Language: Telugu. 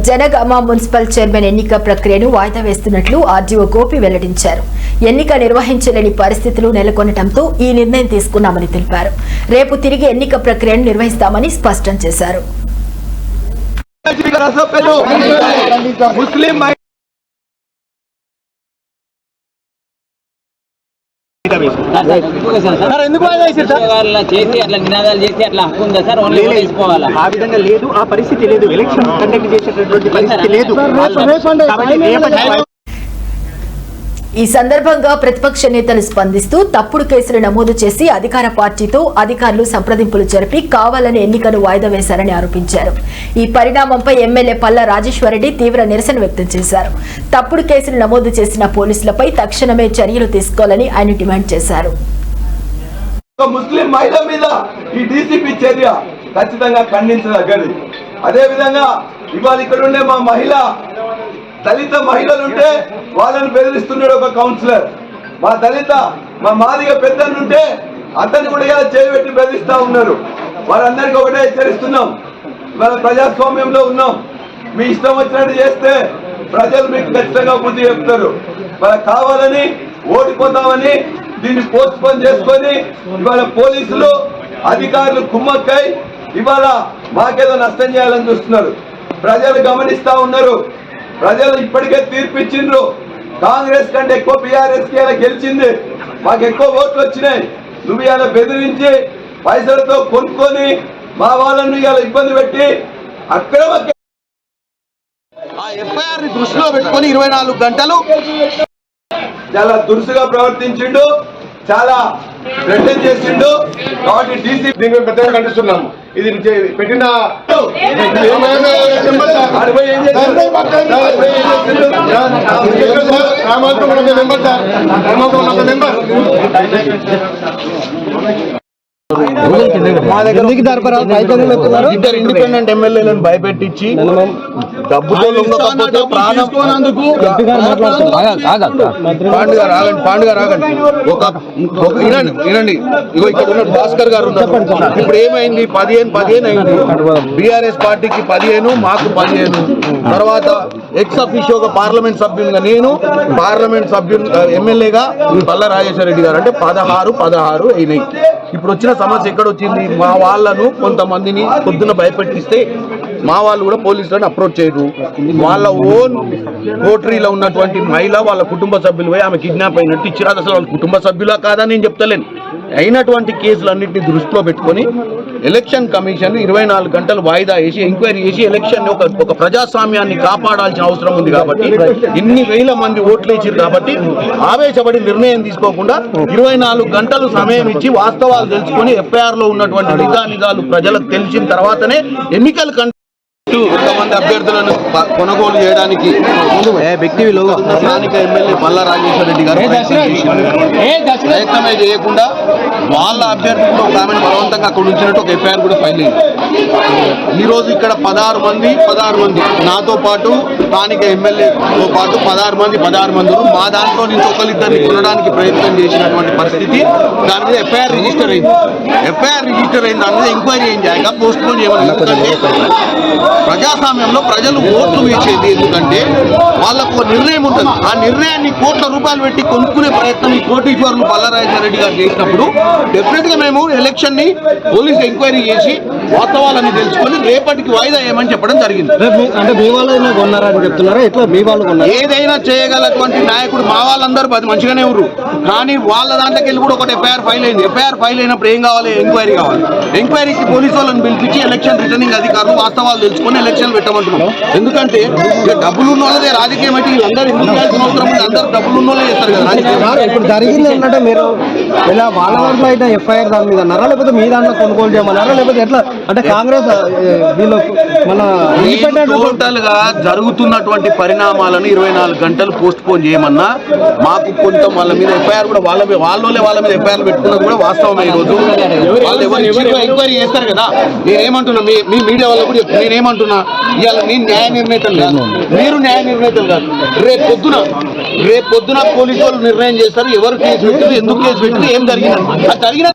జనగామ మున్సిపల్ చైర్మన్ ఎన్నిక ప్రక్రియను వాయిదా వేస్తున్నట్లు ఆర్డీఓ గోపి వెల్లడించారు. ఎన్నిక నిర్వహించలేని పరిస్థితులు నెలకొనడంతో ఈ నిర్ణయం తీసుకున్నామని తెలిపారు. రేపు తిరిగి ఎన్నిక ప్రక్రియను నిర్వహిస్తామని స్పష్టం చేశారు. ఆ విధంగా లేదు, ఆ పరిస్థితి లేదు, ఎలక్షన్ కండక్ట్ చేసేటటువంటి పరిస్థితి లేదు. ఈ సందర్భంగా ప్రతిపక్ష నేతలు స్పందిస్తూ తప్పుడు కేసులు నమోదు చేసి అధికార పార్టీతో అధికారులు సంప్రదింపులు జరిపి కావాలని ఎన్నికను వాయిదా వేశారని ఆరోపించారు. ఈ పరిణామంపై ఎమ్మెల్యే పల్లా రాజేశ్వరరెడ్డి తీవ్ర నిరసన వ్యక్తం చేశారు. తప్పుడు కేసులు నమోదు చేసిన పోలీసులపై తక్షణమే చర్యలు తీసుకోవాలని ఆయన డిమాండ్ చేశారు. ముస్లిం మహిళ మీద ఈ డీసీపీ చర్య ఖచ్చితంగా ఖండించదగ్గది. అదే విధంగా ఇవాళ ఇక్కడ ఉండే మా దళిత మహిళలుంటే వాళ్ళని బెదిరిస్తున్నాడు ఒక కౌన్సిలర్. మా మాదిగ పెద్దలుంటే అతన్ని కూడా ఇలా చేయబెట్టి బెదిరిస్తా ఉన్నారు. వారందరికీ ఒకటే హెచ్చరిస్తున్నాం, ఇవాళ ప్రజాస్వామ్యంలో ఉన్నాం. మీ ఇష్టం వచ్చినట్టు చేస్తే ప్రజలు మీకు ఖచ్చితంగా బుద్ధి చెప్తారు. వాళ్ళకి కావాలని ఓడిపోతామని దీన్ని పోస్ట్ పోన్ చేసుకొని ఇవాళ పోలీసులు అధికారులు కుమ్మక్కై ఇవాళ మాకేదో నష్టం చేయాలని చూస్తున్నారు. ప్రజలు గమనిస్తా ఉన్నారు. ప్రజలు ఇప్పటికే తీర్పిచ్చిండ్రు. కాంగ్రెస్ కంటే ఎక్కువ బీఆర్ఎస్ కి ఇలా గెలిచింది, మాకు ఎక్కువ ఓట్లు వచ్చినాయి. నువ్వు ఇలా బెదిరించి పైసలతో కొనుక్కొని మా వాళ్ళను ఇలా ఇబ్బంది పెట్టి అక్రమ ఎఫ్ఐఆర్ ని దృష్టిలో పెట్టుకొని 24 గంటలు చాలా దురుసుగా ప్రవర్తించిండు, చాలా థ్రెటన్ చేసిండు. కాబట్టి డీసీ దీన్ని పెద్దగా ఖండిస్తున్నాము. ఇది పెట్టిన ఇద్దరు ఇండిపెండెంట్ ఎమ్మెల్యేలను భయపెట్టించి డబ్బుతో వినండి. ఇగో ఇక్కడ ఉన్న భాస్కర్ గారు ఉన్నారు. ఇప్పుడు ఏమైంది? 15 అయింది. బీఆర్ఎస్ పార్టీకి 15, మాకు 15. తర్వాత ఎక్స్ అఫీషియో ఒక పార్లమెంట్ సభ్యునిగా నేను, పార్లమెంట్ సభ్యులు ఎమ్మెల్యేగా పల్లా రాజేశ్వరరెడ్డి గారు అంటే 16 అయినాయి. ఇప్పుడు వచ్చిన సమస్య ఎక్కడ వచ్చింది? మా వాళ్ళను కొంతమందిని పొద్దున భయపెట్టిస్తే మా వాళ్ళు కూడా పోలీసులను అప్రోచ్ చేయరు. వాళ్ళ ఓన్ కోటరీలో ఉన్నటువంటి మహిళ వాళ్ళ కుటుంబ సభ్యులు పోయి ఆమె కిడ్నాప్ అయినట్టు ఇచ్చిరా. అసలు వాళ్ళ కుటుంబ సభ్యులా కాదా నేను చెప్తలేను. అయినటువంటి కేసులన్నింటినీ దృష్టిలో పెట్టుకొని ఎలక్షన్ కమిషన్ 24 గంటలు వాయిదా వేసి ఎంక్వైరీ చేసి ఎలక్షన్ ఒక ప్రజాస్వామ్యాన్ని కాపాడాల్సిన అవసరం ఉంది. కాబట్టి ఇన్ని వేల మంది ఓట్లు ఇచ్చారు కాబట్టి ఆవేశపడి నిర్ణయం తీసుకోకుండా 24 గంటలు సమయం ఇచ్చి వాస్తవాలు తెలుసుకొని ఎఫ్ఐఆర్ లో ఉన్నటువంటి నిజాలు ప్రజలకు తెలిసిన తర్వాతనే ఎన్నికలు కొంతమంది అభ్యర్థులను కొనుగోలు చేయడానికి స్థానిక ఎమ్మెల్యే పల్లా రాజేశ్వరరెడ్డి గారు ప్రయత్నమే చేయకుండా వాళ్ళ అభ్యర్థి కూడా ఒక ఆమెను బలవంతంగా అక్కడ ఉంచినట్టు ఒక ఎఫ్ఐఆర్ కూడా ఫైల్ అయింది. ఈరోజు ఇక్కడ 16 మంది నాతో పాటు స్థానిక ఎమ్మెల్యేతో పాటు 16 మంది మా దాంట్లో నుంచి ఒకరిద్దరిని కొనడానికి ప్రయత్నం చేసినటువంటి పరిస్థితి. దాని మీద ఎఫ్ఐఆర్ రిజిస్టర్ అయింది. దాని మీద ఎంక్వైరీ ఏం చేయక పోస్ట్ పోన్ చేయమని. ఎందుకంటే ప్రజాస్వామ్యంలో ప్రజలు ఓట్లు వేసేది ఎందుకంటే వాళ్ళకు ఒక నిర్ణయం ఉంటుంది. ఆ నిర్ణయాన్ని కోట్ల రూపాయలు పెట్టి కొనుక్కునే ప్రయత్నం ఈ కోటీశ్వరులు పల్లా రాజేశ్వరరెడ్డి గారు చేసినప్పుడు డెఫినెట్ గా మేము ఎలక్షన్ ని పోలీసు ఎంక్వైరీ చేసి వాస్తవాలని తెలుసుకొని రేపటికి వాయిదా ఏమని చెప్పడం జరిగింది. అంటే మీ వాళ్ళు కొన్నారని చెప్తున్నారా? ఎట్లా మీ వాళ్ళు కొన్నారు? ఏదైనా చేయగలటువంటి నాయకుడు మా వాళ్ళందరూ మంచిగానే ఉన్నారు. కానీ వాళ్ళ దాంట్లోకి వెళ్ళి కూడా ఒకటి ఎఫ్ఐఆర్ ఫైల్ అయింది. ఎఫ్ఐఆర్ ఫైల్ అయినప్పుడు ఏం కావాలి? ఎంక్వైరీ కావాలి. ఎంక్వైరీకి పోలీసు వాళ్ళని పిలిపించి ఎలక్షన్ రిటర్నింగ్ అధికారులు వాస్తవాలు తెలుసుకొని ఎలక్షన్ పెట్టమంటున్నాం. ఎందుకంటే ఇక డబ్బులు ఉన్న వాళ్ళదే రాజకీయం అయితే వీళ్ళందరూ ఎందుకు చేయాల్సిన అవసరం ఉంది? అందరూ డబ్బులు ఉన్న వాళ్ళే చేస్తారు కదా రాజకీయం. ఇప్పుడు జరిగింది ఏంటంటే మీరు ఇలా వాళ్ళ దాంట్లో అయితే ఎఫ్ఐఆర్ దాని మీద అన్నారా, లేకపోతే మీ దాంట్లో కొనుగోలు చేయమన్నారా, లేకపోతే ఎట్లా? అంటే కాంగ్రెస్ వీళ్ళు మన టోటల్ గా జరుగుతున్నటువంటి పరిణామాలను 24 గంటలు పోస్ట్ పోన్ చేయమన్నా మాకు కొంత వాళ్ళ మీద ఎఫ్ఐఆర్ కూడా వాళ్ళ మీద ఎఫ్ఐఆర్ పెట్టుకున్నది కూడా వాస్తవమే. ఈ రోజు వాళ్ళు ఎవరు ఎంక్వైరీ చేస్తారు కదా. నేనేమంటున్నా, మీ మీడియా వాళ్ళు కూడా నేనేమంటున్నా, ఇవాళ నేను న్యాయ నిర్ణేతలు లేదు, మీరు న్యాయ నిర్ణేతలు కాదు. రేపు పొద్దున పోలీసు వాళ్ళు నిర్ణయం చేస్తారు ఎవరు కేసు పెట్టారు, ఎందుకు కేసు పెట్టారు, ఏం జరిగింది. అది జరిగిన